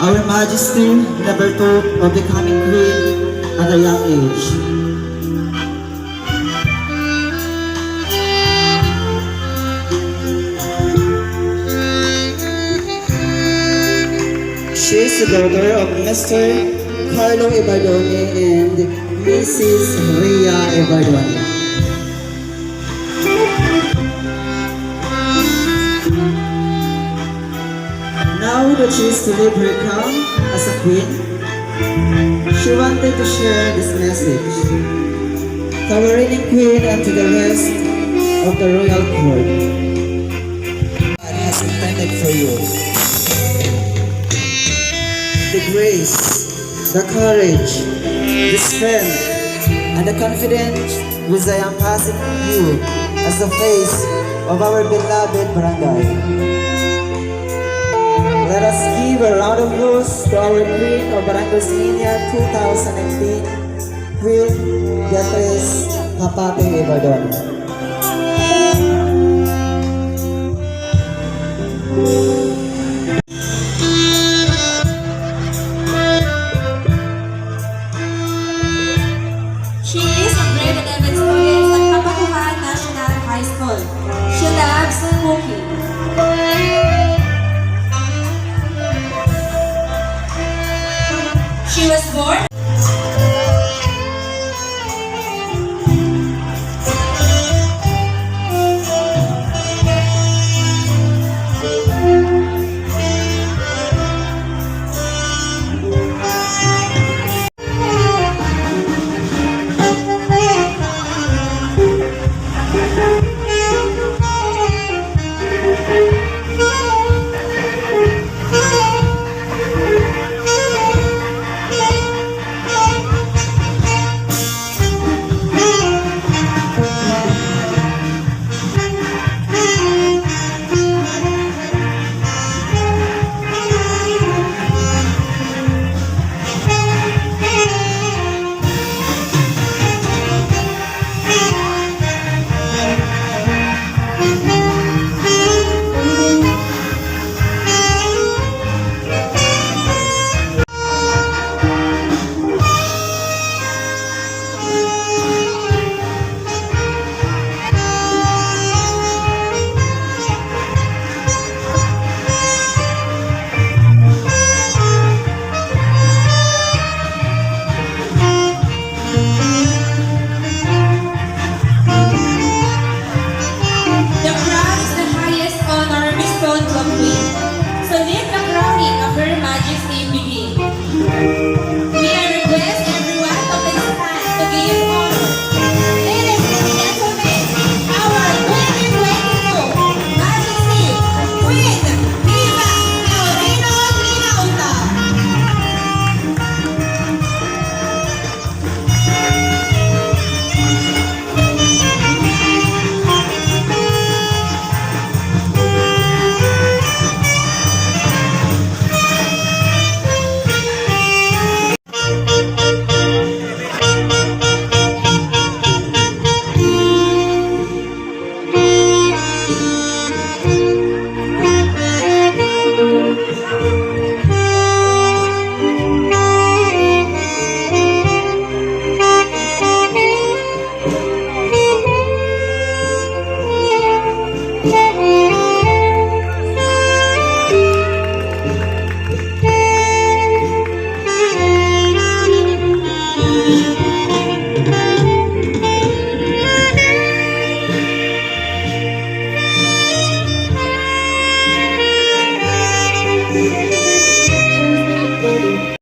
Our Majesty never thought of becoming queen at a young age. She is the daughter of Mr. Carlo Ibardone and Mrs. Rhea Ibardone. Now that she is to leave her crown as a queen, she wanted to share this message to our reigning queen and to the rest of the royal court. God has intended for you the grace, the courage, the strength, and the confidence which I am passing you as the face of our beloved barangay. Let us give a round of applause to our Queen of Barangay OSMEñA 2019, Queen Beatriz Kapate Ibardone. She is a grade 11 student at Kapistahan National High School. She loves cooking. She was born